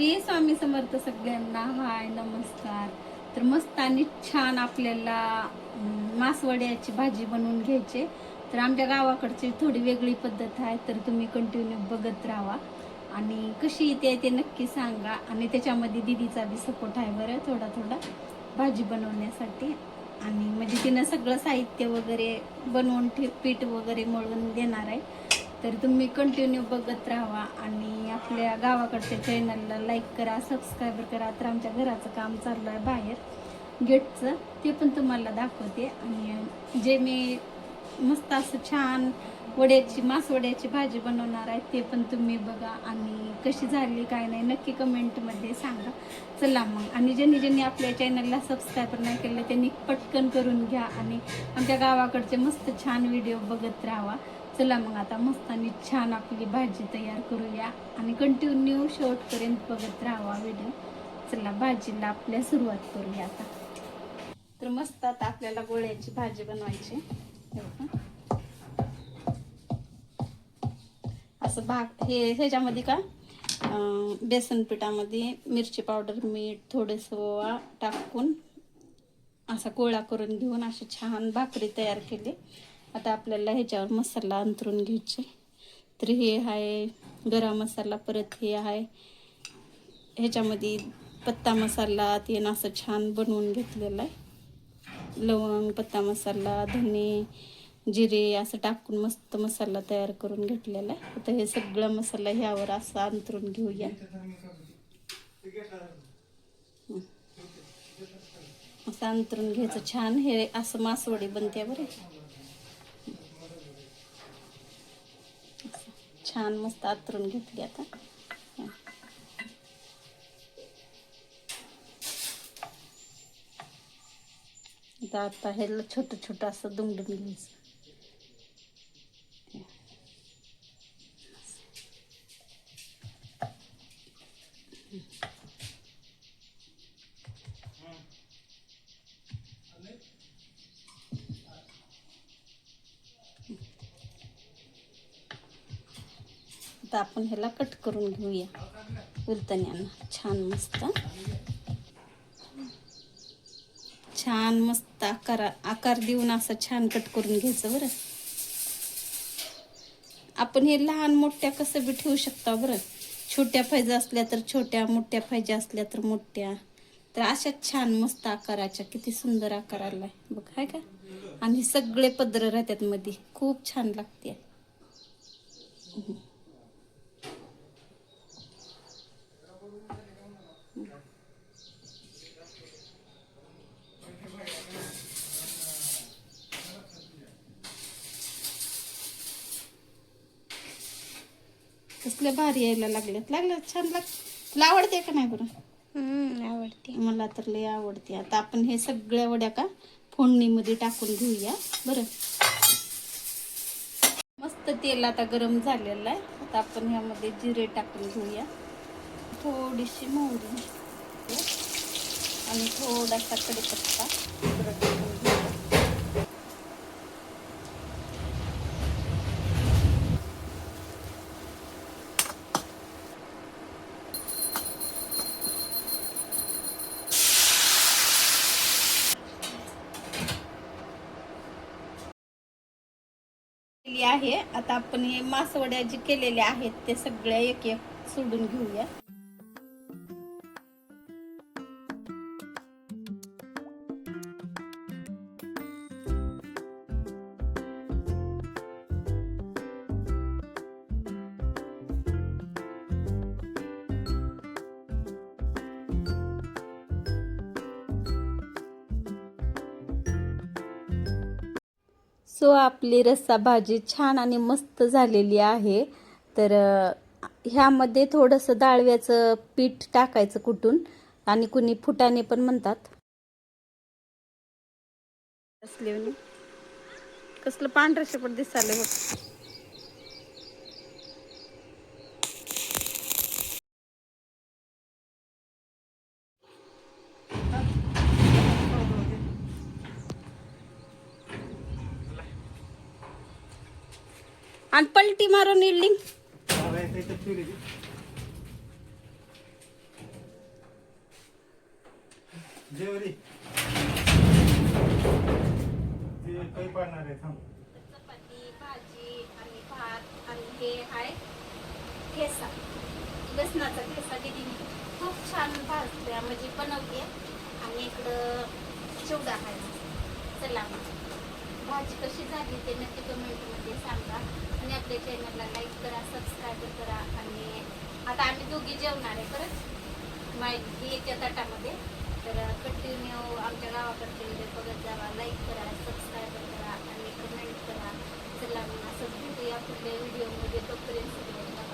श्री स्वामी समर्थ सगळ्यांना. हाय नमस्कार. तर मस्त आणि छान आपल्याला मासवड्याची भाजी बनवून घ्यायची. तर आमच्या गावाकडची थोडी वेगळी पद्धत आहे, तर तुम्ही कंटिन्यू बघत राहा आणि कशी येते ते नक्की सांगा. आणि त्याच्यामध्ये दीदीचा बी सपोर्ट आहे बरं, थोडा थोडा भाजी बनवण्यासाठी. आणि म्हणजे तिनं सगळं साहित्य वगैरे बनवून पीठ वगैरे मळून देणार आहे. तर तुम्ही कंटिन्यू बघत राहा आणि आपल्या गावाकडच्या चॅनलला लाईक करा, सबस्क्राईबर करा. तर आमच्या घराचं काम चाललं आहे बाहेर गेटचं, ते पण तुम्हाला दाखवते. आणि जे मी मस्त असं छान मासवड्याची भाजी बनवणार आहे ते पण तुम्ही बघा. आणि कशी झाली काय नाही नक्की कमेंटमध्ये सांगा. चला मग. आणि ज्यांनी आपल्या चॅनलला सबस्क्राईबर नाही केलं त्यांनी पटकन करून घ्या आणि आमच्या गावाकडचे मस्त छान व्हिडिओ बघत राहा. चला मग आता मस्त आणि छान आपली भाजी तयार करूया आणि कंटिन्यू शेवटपर्यंत बघत राहा व्हिडिओ. चला भाजीला आपल्या सुरुवात करूया आता. तर मस्त आता आपल्याला गोळ्याची भाजी बनवायची. असं ह्याच्यामध्ये का बेसन पिठामध्ये मिरची पावडर, मीठ, थोडंसं ओवा टाकून असा गोळा करून घेऊन अशी छान भाकरी तयार केली. आता आपल्याला ह्याच्यावर मसाला अंतरून घ्यायचे. तर हे आहे गरम मसाला, परत हे आहे ह्याच्यामध्ये पत्ता मसाला ते असं छान बनवून घेतलेला आहे. लवंग, पत्ता मसाला, धने, जिरे असं टाकून मस्त मसाला तयार करून घेतलेला आहे. आता हे सगळं मसाला ह्यावर असं अंतरून घेऊया. असं अंतरून घ्यायचं छान. हे असं मासवडी बनते बरं, छान मस्त अंतरून घेतली. आता ह्याला छोटं छोटं असं दुमडून घ्यायचं. आता आपण ह्याला कट करून घेऊया उलतण्यानं. छान मस्त छान मस्त आकार देऊन असं छान कट करून घ्यायचं बरं. आपण हे लहान मोठ्या कसं बी ठेवू शकता बरं. छोट्या पाहिजे असल्या तर छोट्या, मोठ्या पाहिजे असल्या तर मोठ्या. तर अशा छान मस्त आकाराच्या, किती सुंदर आकार आलाय बघ, हाय का. आणि सगळे पदर राहतात मध्ये, खूप छान लागते. कसले भारी यायला लागलं छान तुला आवडते का नाही बरं? आवडते मला तर लय आवडते. आता आपण हे सगळ्या वड्या का फोडणीमध्ये टाकून घेऊया बरं. मस्त तेल आता गरम झालेलं आहे. आता आपण ह्यामध्ये जिरे टाकून घेऊया, थोडीशी मोहरी आणि थोडासा कढीपत्ता टाकून घेऊया. आहे आता आपण हे मासवड्या जे केलेले आहेत ते सगळ्या एक एक सोडून घेऊया. सो आपली रस्सा भाजी छान आणि मस्त झालेली आहे. तर ह्यामध्ये थोडंसं डाळव्याचं पीठ टाकायचं कुटून, आणि कुणी फुटाणे पण म्हणतात. कसलं पांढरं शेपट दिसायला बघ. आणि पलटी मारून इल्डिंग जेवरी ते काही पाडणार आहे थांब. चपाती भाजी आणि भात आणि हे आहे ठेसा, लसणाचा ठेसा दीदीने खूप छान भाजल्या म्हणजे बनवते. आणि इकडं चिवडा आहे. चला भाजी कशी झाली ते नक्की कमेंटमध्ये सांगा. आणि आपल्या चॅनलला लाईक करा, सबस्क्राईब करा. आणि आता आम्ही दोघी जेवणार आहे परत माहिती येत्या ताटामध्ये. तर कंटिन्यू आमच्या गावाकडचे व्हिडिओ बघत जावा, लाईक करा, सबस्क्राईब करा आणि कमेंट करा. चला मग असं भेटूया पुढल्या व्हिडिओमध्ये. तोपर्यंत सगळ्यांना